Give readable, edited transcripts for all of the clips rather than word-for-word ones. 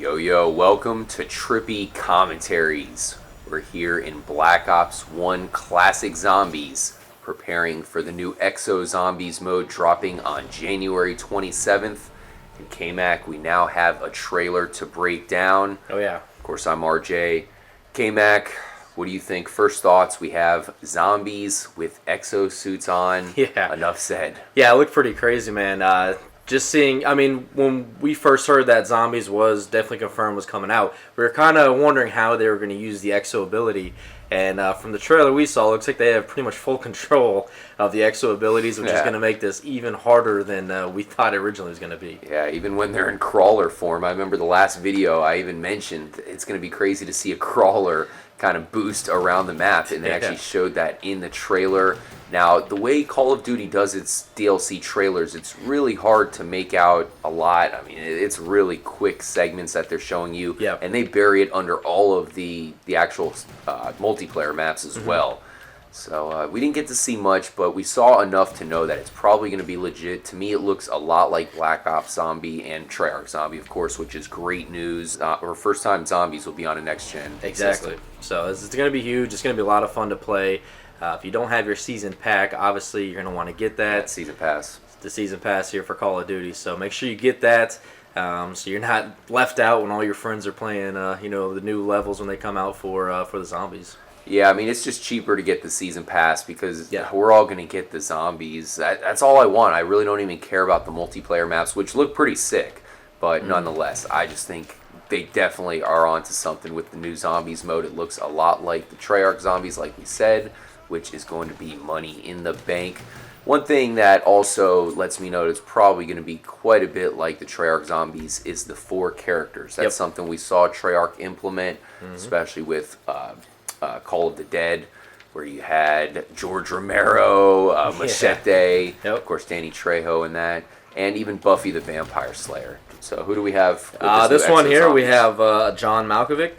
Yo, yo, welcome to Trippy Commentaries. We're here in Black Ops 1 Classic Zombies, preparing for the new Exo Zombies mode dropping on January 27th. In KMAC, we now have a trailer to break down. Oh, yeah. Of course, I'm RJ. KMAC, what do you think? First thoughts, we have zombies with exo suits on. Yeah. Enough said. Yeah, it looked pretty crazy, man. Just seeing, when we first heard that Zombies was definitely confirmed was coming out, we were kind of wondering how they were going to use the Exo ability. And from the trailer we saw, it looks like they have pretty much full control of the Exo abilities, which is going to make this even harder than we thought originally was going to be. Yeah, even when they're in crawler form. I remember the last video I even mentioned it's going to be crazy to see a crawler kind of boost around the map, and they actually showed that in the trailer. Now, the way Call of Duty does its DLC trailers, it's really hard to make out a lot. I mean, it's really quick segments that they're showing you, and they bury it under all of the actual multiplayer maps as well. So we didn't get to see much, but we saw enough to know that it's probably going to be legit. To me, it looks a lot like Black Ops Zombie and Treyarch Zombie, of course, which is great news. Our first time zombies will be on a next-gen Exactly. system. So it's going to be huge. It's going to be a lot of fun to play. If you don't have your season pack, obviously you're going to want to get that. Season pass. The season pass here for Call of Duty. So make sure you get that, so you're not left out when all your friends are playing, the new levels when they come out for the zombies. Yeah, I mean, it's just cheaper to get the season pass because we're all going to get the zombies. That's all I want. I really don't even care about the multiplayer maps, which look pretty sick. But nonetheless, I just think they definitely are onto something with the new zombies mode. It looks a lot like the Treyarch Zombies, like we said, which is going to be money in the bank. One thing that also lets me know it's probably going to be quite a bit like the Treyarch Zombies is the 4 characters. That's something we saw Treyarch implement, especially with Call of the Dead, where you had George Romero, Machete, of course Danny Trejo in that, and even Buffy the Vampire Slayer. So who do we have? This one here, we have John Malkovich,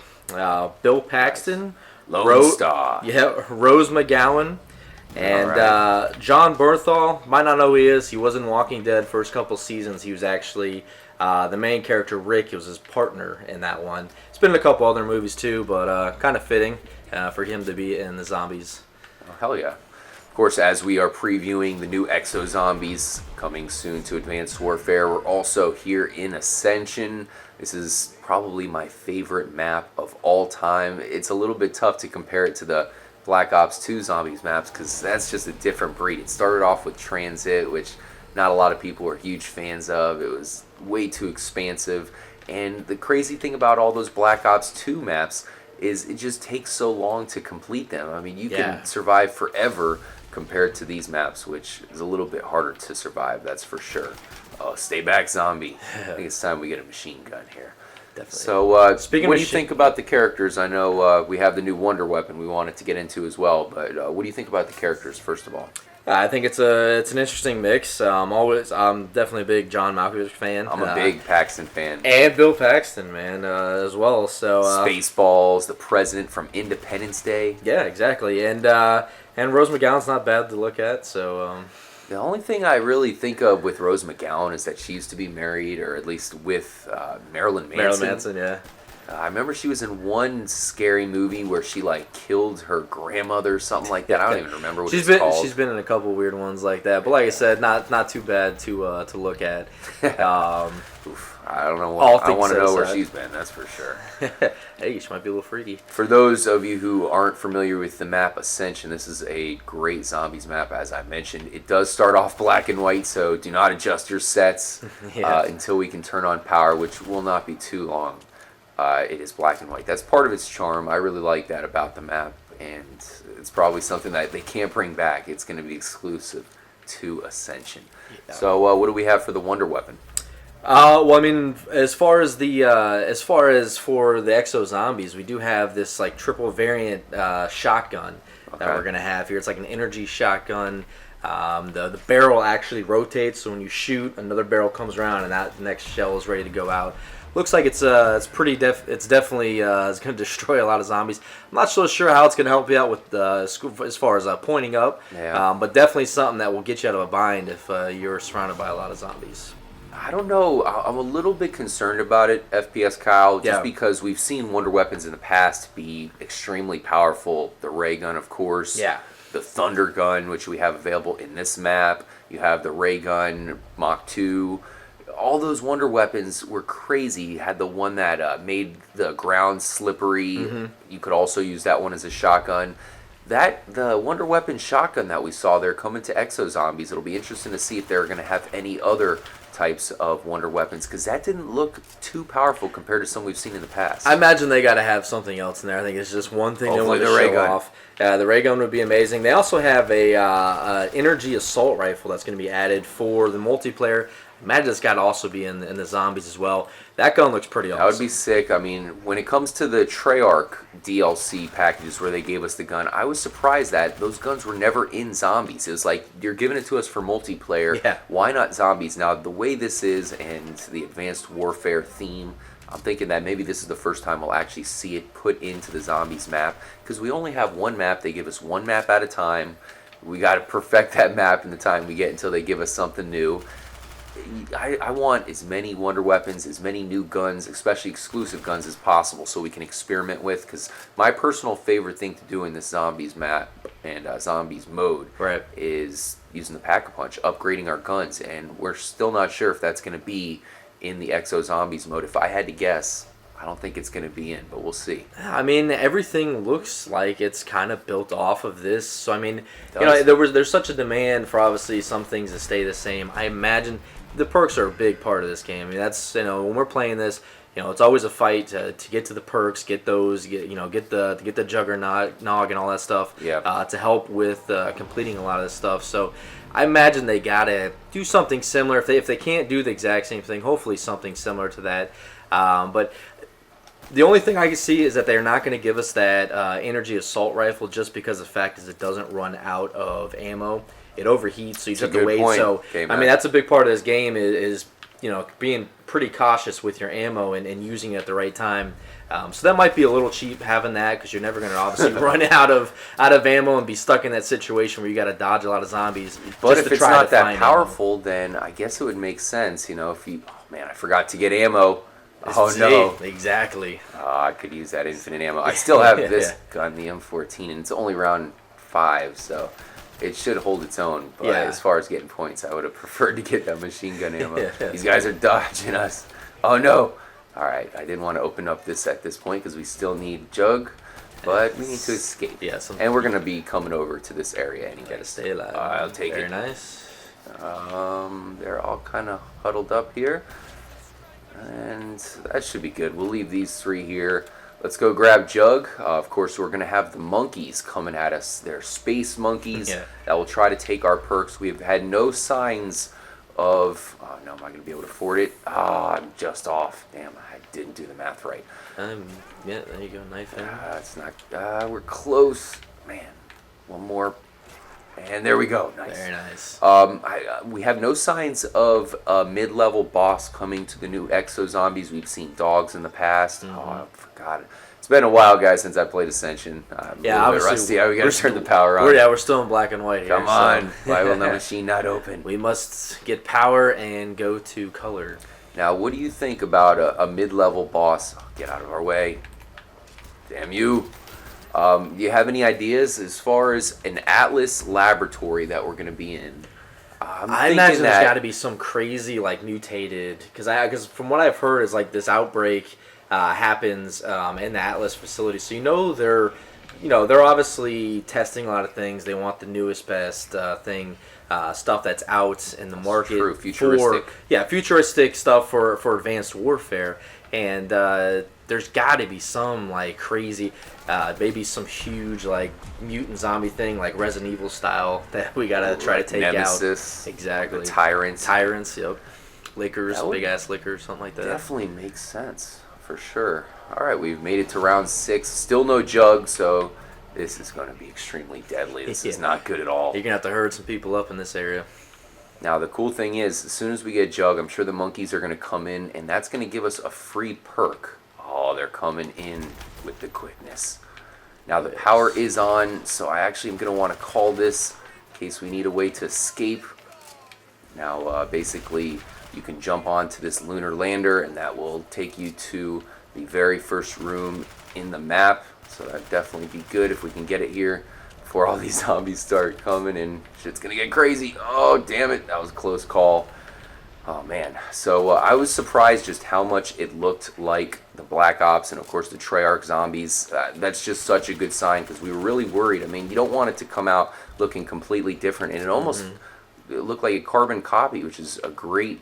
Bill Paxton, Lone Star. Yeah, Rose McGowan, and John Bernthal. Might not know who he is. He was in Walking Dead first couple seasons. He was actually the main character, Rick. He was his partner in that one. He's been in a couple other movies too, but kind of fitting for him to be in the Zombies. Oh, hell yeah. Of course, as we are previewing the new Exo Zombies coming soon to Advanced Warfare, we're also here in Ascension. This is probably my favorite map of all time. It's a little bit tough to compare it to the Black Ops 2 Zombies maps because that's just a different breed. It started off with Transit, which not a lot of people were huge fans of. It was way too expansive. And the crazy thing about all those Black Ops 2 maps is it just takes so long to complete them. I mean, you can survive forever compared to these maps, which is a little bit harder to survive, that's for sure. Oh, stay back, zombie. I think it's time we get a machine gun here. Definitely. So, what do you think about the characters? I know we have the new Wonder Weapon we wanted to get into as well, but what do you think about the characters, first of all? I think it's an interesting mix. I'm definitely a big John Malkovich fan. I'm a big Paxton fan. And Bill Paxton, man, as well. So Spaceballs, the president from Independence Day. Yeah, exactly. And Rose McGowan's not bad to look at. So the only thing I really think of with Rose McGowan is that she used to be married, or at least with Marilyn Manson. Marilyn Manson, yeah. I remember she was in one scary movie where she killed her grandmother or something like that. I don't even remember what it's called. She's been in a couple weird ones like that, but like I said, not too bad to look at. Oof, I don't know. I want to know where she's been. That's for sure. Hey, she might be a little freaky. For those of you who aren't familiar with the map Ascension, this is a great zombies map. As I mentioned, it does start off black and white, so do not adjust your sets until we can turn on power, which will not be too long. It is black and white. That's part of its charm. I really like that about the map, and it's probably something that they can't bring back. It's going to be exclusive to Ascension. Yeah. So, what do we have for the Wonder Weapon? Well, I mean, as far as for the Exo Zombies, we do have this triple variant shotgun that we're gonna have here. It's like an energy shotgun. The barrel actually rotates, so when you shoot, another barrel comes around, and that next shell is ready to go out. Looks like it's definitely going to destroy a lot of zombies. I'm not so sure how it's going to help you out with as far as pointing up, but definitely something that will get you out of a bind if you're surrounded by a lot of zombies. I don't know. I'm a little bit concerned about it, FPS Kyle, just because we've seen Wonder Weapons in the past be extremely powerful. The ray gun, of course. Yeah. The Thunder Gun, which we have available in this map. You have the ray gun, Mach 2. All those Wonder Weapons were crazy. You had the one that made the ground slippery. Mm-hmm. You could also use that one as a shotgun. The Wonder Weapon shotgun that we saw there coming to Exo Zombies, it'll be interesting to see if they're going to have any other types of Wonder Weapons, because that didn't look too powerful compared to some we've seen in the past. I imagine they got to have something else in there. I think it's just one thing they want to show off. The ray gun would be amazing. They also have a energy assault rifle that's going to be added for the multiplayer. I imagine it's got to also be in the zombies as well. That gun looks pretty awesome. That would be sick. I mean, when it comes to the Treyarch DLC packages where they gave us the gun, I was surprised that those guns were never in zombies. It was like, you're giving it to us for multiplayer. Yeah. Why not zombies? Now, the way this is and the advanced warfare theme, I'm thinking that maybe this is the first time we'll actually see it put into the zombies map, because we only have one map. They give us one map at a time. We got to perfect that map in the time we get until they give us something new. I want as many Wonder Weapons, as many new guns, especially exclusive guns, as possible so we can experiment with, because my personal favorite thing to do in this Zombies map and Zombies mode is using the Pack-a-Punch, upgrading our guns, and we're still not sure if that's going to be in the Exo Zombies mode. If I had to guess, I don't think it's going to be in, but we'll see. I mean, everything looks like it's kind of built off of this. So, I mean, there's such a demand for obviously some things to stay the same. I imagine the perks are a big part of this game. I mean, that's, when we're playing this, it's always a fight to get to the perks, get the Juggernaut, Nog, and all that stuff to help with completing a lot of this stuff. So I imagine they gotta do something similar. If they can't do the exact same thing, hopefully something similar to that. But the only thing I can see is that they're not going to give us that energy assault rifle, just because the fact is it doesn't run out of ammo. It overheats, so you just have to wait. Point. So I mean, that's a big part of this game is being pretty cautious with your ammo and using it at the right time. So that might be a little cheap having that, because you're never going to obviously run out of ammo and be stuck in that situation where you got to dodge a lot of zombies. But if it's not that powerful, then I guess it would make sense. If you, I forgot to get ammo. Oh no! Exactly. I could use that infinite ammo. I still have this gun, the M14, and it's only round 5, so it should hold its own. But as far as getting points, I would have preferred to get that machine gun ammo. These guys are dodging us. Oh no! All right, I didn't want to open up this at this point because we still need Jug, but we need to escape. And we're gonna be coming over to this area anyway. Gotta stay alive. I'll take Very it. Very nice. They're all kind of huddled up here. And that should be good. We'll leave these 3 here. Let's go grab Jug. Of course, we're going to have the monkeys coming at us. They're space monkeys that will try to take our perks. We've had no signs of... Oh, no, am I going to be able to afford it? I'm just off. Damn, I didn't do the math right. Yeah, there you go. Knife in. It's not... we're close. Man, one more... And there we go. Nice. Very nice. We have no signs of a mid-level boss coming to the new Exo Zombies. We've seen dogs in the past. Mm-hmm. Oh, I forgot. It's been a while, guys, since I played Ascension. I'm a little bit rusty. We got to turn the power on. We're still in black and white here. Come on. Why will the machine not open? We must get power and go to color. Now, what do you think about a mid-level boss? Oh, get out of our way. Damn you. Do you have any ideas as far as an Atlas laboratory that we're going to be in? I imagine there's got to be some crazy, mutated, because from what I've heard is this outbreak happens in the Atlas facility. So they're obviously testing a lot of things. They want the newest, best thing, stuff that's out in the market. True, futuristic. Futuristic stuff for advanced warfare. And there's got to be some crazy, maybe some huge mutant zombie thing Resident Evil style that we gotta try to take Nemesis, out. Exactly. The Tyrants. Yep. Lickers, big ass lickers, something like that. Definitely makes sense for sure. All right, we've made it to round 6. Still no Jug, so this is going to be extremely deadly. This is not good at all. You're gonna have to herd some people up in this area. Now, the cool thing is, as soon as we get Jug, I'm sure the monkeys are going to come in, and that's going to give us a free perk. Oh, they're coming in with the quickness. Now, the power is on, so I actually am going to want to call this in case we need a way to escape. Now, basically, you can jump onto this lunar lander, and that will take you to the very first room in the map. So that'd definitely be good if we can get it here before all these zombies start coming and shit's gonna get crazy. Oh, damn it. That was a close call. Oh, man. So I was surprised just how much it looked like the Black Ops and, of course, the Treyarch Zombies. That's just such a good sign because we were really worried. I mean, you don't want it to come out looking completely different. And it almost it looked like a carbon copy, which is a great,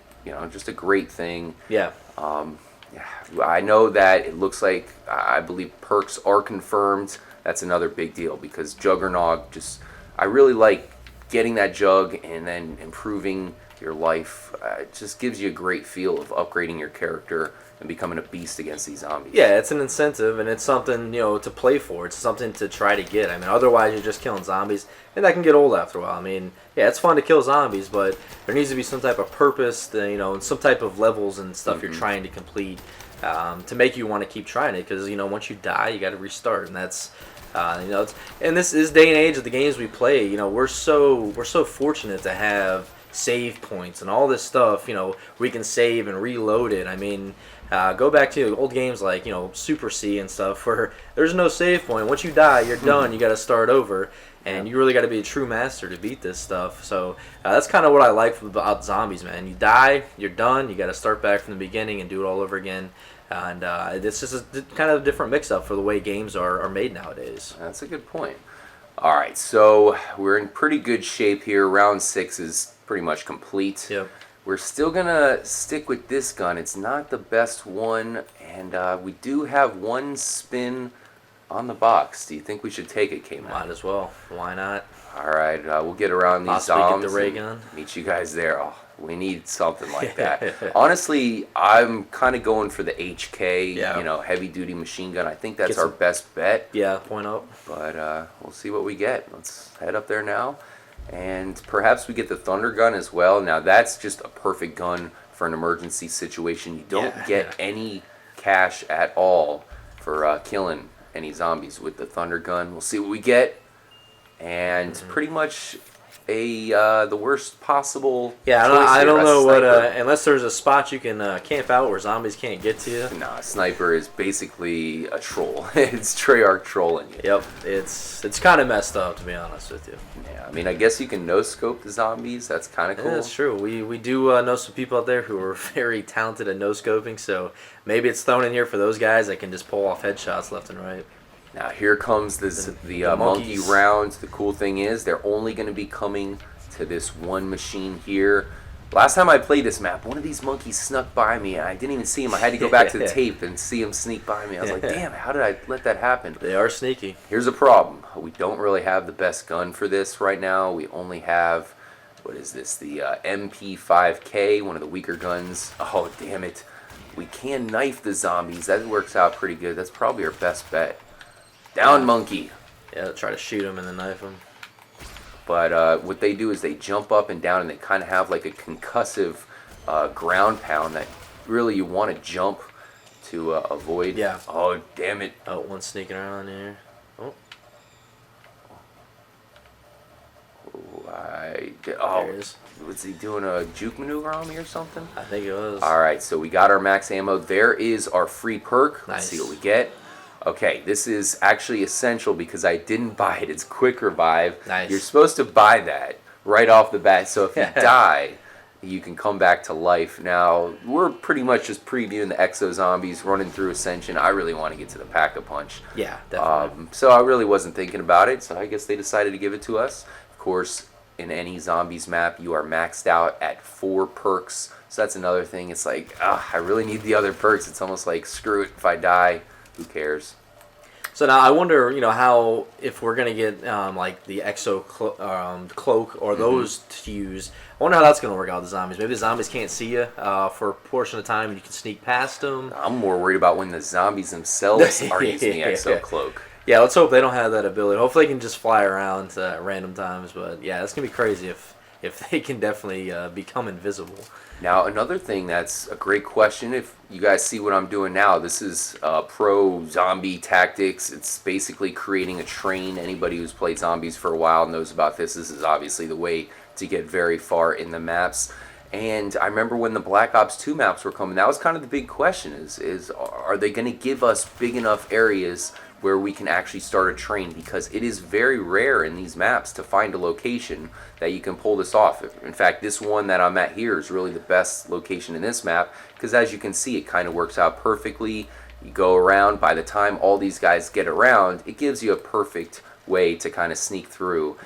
just a great thing. Yeah. I know that it looks like, I believe perks are confirmed. That's another big deal because Juggernog I really like getting that Jug and then improving your life. It just gives you a great feel of upgrading your character and becoming a beast against these zombies. Yeah, it's an incentive, and it's something, to play for. It's something to try to get. I mean, otherwise you're just killing zombies, and that can get old after a while. I mean, yeah, it's fun to kill zombies, but there needs to be some type of purpose, and some type of levels and stuff you're trying to complete to make you want to keep trying it, because, once you die, you got to restart, and that's... and this day and age of the games we play, we're so fortunate to have save points and all this stuff, we can save and reload it. I mean, go back to old games like, Super C and stuff where there's no save point. Once you die, you're done. You got to start over, and you really got to be a true master to beat this stuff. So that's kind of what I like about zombies, man. You die, you're done. You got to start back from the beginning and do it all over again. And it's just a kind of a different mix-up for the way games are made nowadays. That's a good point. All right, so we're in pretty good shape here. Round 6 is pretty much complete. Yep. We're still going to stick with this gun. It's not the best one, and we do have one spin on the box. Do you think we should take it, K-Man? Might as well. Why not? All right, we'll get around these Possibly zombies get the ray gun. Meet you guys there. Oh, we need something like that. Honestly, I'm kind of going for the HK, heavy-duty machine gun. I think that's our best bet. Yeah, point up. But we'll see what we get. Let's head up there now. And perhaps we get the Thunder Gun as well. Now, that's just a perfect gun for an emergency situation. You don't get any cash at all for killing any zombies with the Thunder Gun. We'll see what we get. And pretty much the worst possible I don't know what unless there's a spot you can camp out where zombies can't get to you. Nah, sniper is basically a troll. It's Treyarch trolling you. Yep, it's kind of messed up, to be honest with you. Yeah, I mean, I guess you can no scope the zombies. That's kind of cool. Yeah, that's true. We do know some people out there who are very talented at no scoping, so maybe it's thrown in here for those guys that can just pull off headshots left and right. Now here comes the monkey rounds. The cool thing is they're only going to be coming to this one machine here. Last time I played this map, one of these monkeys snuck by me. I didn't even see him. I had to go back to the tape and see him sneak by me. I was like, damn, how did I let that happen? They are sneaky. Here's a problem. We don't really have the best gun for this right now. We only have, what is this, the MP5K, one of the weaker guns. Oh, damn it. We can knife the zombies. That works out pretty good. That's probably our best bet. Down, monkey. Yeah, try to shoot him and then knife him. But what they do is they jump up and down, and they kind of have like a concussive ground pound that really you want to jump to avoid. Yeah. Oh, damn it. Oh, one's sneaking around here. Oh. There it is. Was he doing a juke maneuver on me or something? I think it was. All right, so we got our max ammo. There is our free perk. Nice. Let's see what we get. Okay, this is actually essential because I didn't buy it. It's quick revive. Nice. You're supposed to buy that right off the bat. So if you die, you can come back to life. Now, we're pretty much just previewing the Exo Zombies, running through Ascension. I really want to get to the Pack-a-Punch. Yeah, definitely. So I really wasn't thinking about it, so I guess they decided to give it to us. Of course, in any Zombies map, you are maxed out at 4 perks. So that's another thing. It's like, I really need the other perks. It's almost like, screw it, if I die, who cares? So now I wonder, how if we're gonna get like the Exo cloak or those to use. I wonder how that's gonna work out with the zombies. Maybe the zombies can't see you for a portion of time, and you can sneak past them. I'm more worried about when the zombies themselves are using the Exo cloak. Yeah, let's hope they don't have that ability. Hopefully, they can just fly around at random times. But yeah, that's gonna be crazy if they can definitely become invisible. Now, another thing that's a great question, if you guys see what I'm doing now, this is pro zombie tactics. It's basically creating a train. Anybody who's played zombies for a while knows about this. This is obviously the way to get very far in the maps. And I remember when the Black Ops 2 maps were coming, that was kind of the big question is are they going to give us big enough areas where we can actually start a train? Because it is very rare in these maps to find a location that you can pull this off. In fact, this one that I'm at here is really the best location in this map, because as you can see, it kind of works out perfectly. You go around, by the time all these guys get around, it gives you a perfect way to kind of sneak through.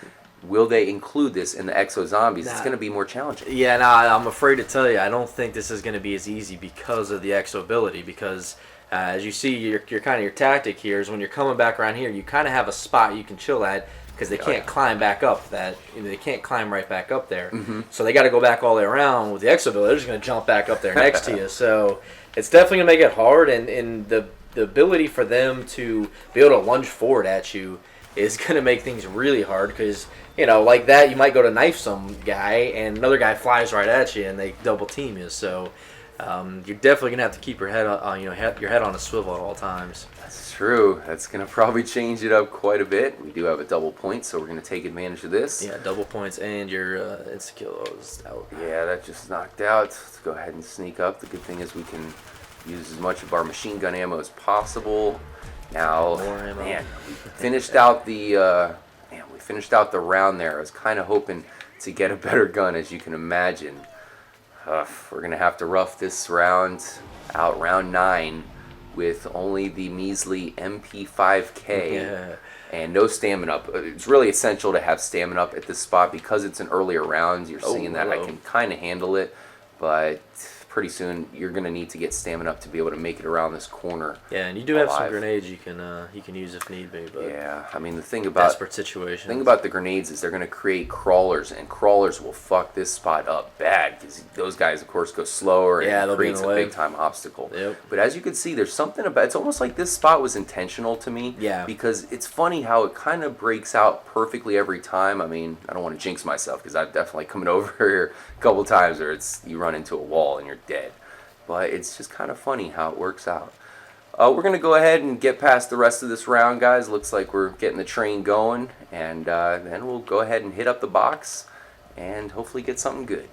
Will they include this in the Exo Zombies? It's going to be more challenging. Yeah, I'm afraid to tell you, I don't think this is going to be as easy because of the Exo ability. Because as you see, your kind of your tactic here is when you're coming back around here, you kind of have a spot you can chill at because they can't climb back up. They can't climb right back up there. So they got to go back all the way around. With the Exo ability, they're just going to jump back up there next to you. So it's definitely going to make it hard, and the ability for them to be able to lunge forward at you is going to make things really hard because, like that, you might go to knife some guy and another guy flies right at you and they double team you. So you're definitely going to have to keep your head on, your head on a swivel at all times. That's true. That's going to probably change it up quite a bit. We do have a double point, so we're going to take advantage of this. Yeah, double points and your insta-kill is out. Yeah, that just knocked out. Let's go ahead and sneak up. The good thing is we can use as much of our machine gun ammo as possible. Now, man, we finished out the round there. I was kind of hoping to get a better gun, as you can imagine. We're gonna have to rough this round out, round 9, with only the measly MP5K and no stamina up. It's really essential to have stamina up at this spot because it's an earlier round. You're seeing that I can kind of handle it, but pretty soon you're gonna need to get stamina up to be able to make it around this corner. Yeah, and you do have some grenades you can use if need be. But yeah, I mean the thing about desperate situations. The thing about the grenades is they're gonna create crawlers, and crawlers will fuck this spot up bad because those guys, of course, go slower and it creates a big time obstacle. Yep. But as you can see, there's something about it's almost like this spot was intentional to me. Yeah. Because it's funny how it kind of breaks out perfectly every time. I mean, I don't want to jinx myself because I've definitely come over here a couple times where you run into a wall and you're dead. But it's just kind of funny how it works out. We're going to go ahead and get past the rest of this round, guys. Looks like we're getting the train going. And then we'll go ahead and hit up the box and hopefully get something good.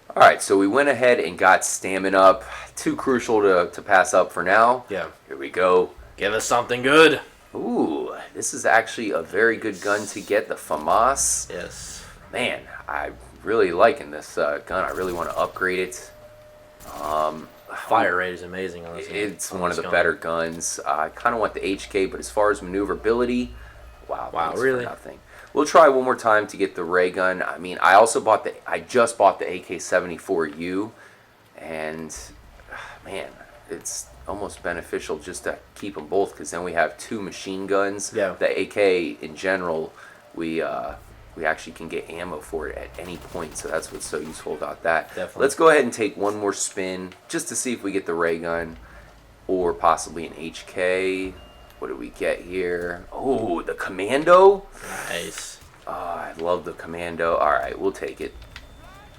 Alright, so we went ahead and got stamina up. Too crucial to pass up for now. Yeah. Here we go. Give us something good. Ooh, this is actually a very good gun to get, the FAMAS. Yes. Man, I'm really liking this gun. I really want to upgrade it. Fire rate is amazing on this. It's one of the better guns. I kind of want the HK, but as far as maneuverability, wow, really? Nothing. We'll try one more time to get the ray gun. I mean, I just bought the AK-74U, and man, it's almost beneficial just to keep them both because then we have 2 machine guns. Yeah. The AK in general, we actually can get ammo for it at any point, so that's what's so useful about that. Definitely. Let's go ahead and take one more spin just to see if we get the ray gun or possibly an HK. What do we get here? Oh, the Commando. Nice. Oh, I love the Commando. All right, we'll take it.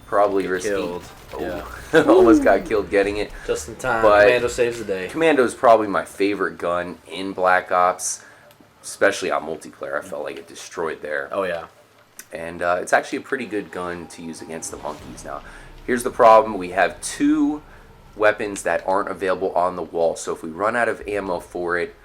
Probably risky. Killed. Oh, yeah. Almost got killed getting it. Just in time. But Commando saves the day. Commando is probably my favorite gun in Black Ops, especially on multiplayer. I felt like it destroyed there. Oh yeah. And it's actually a pretty good gun to use against the monkeys. Now, here's the problem. We have 2 weapons that aren't available on the wall. So if we run out of ammo for it,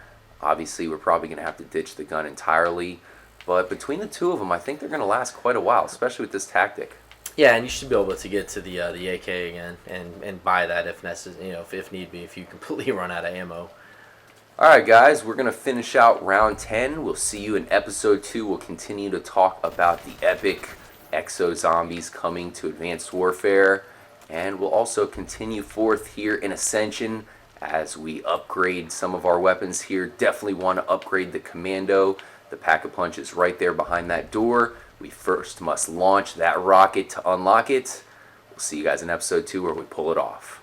obviously we're probably going to have to ditch the gun entirely. But between the 2 of them, I think they're going to last quite a while, especially with this tactic. Yeah, and you should be able to get to the AK again and buy that if necessary, if need be, if you completely run out of ammo. Alright guys, we're going to finish out round 10. We'll see you in episode 2. We'll continue to talk about the epic Exo Zombies coming to Advanced Warfare. And we'll also continue forth here in Ascension as we upgrade some of our weapons here. Definitely want to upgrade the Commando. The Pack-a-Punch is right there behind that door. We first must launch that rocket to unlock it. We'll see you guys in episode 2 where we pull it off.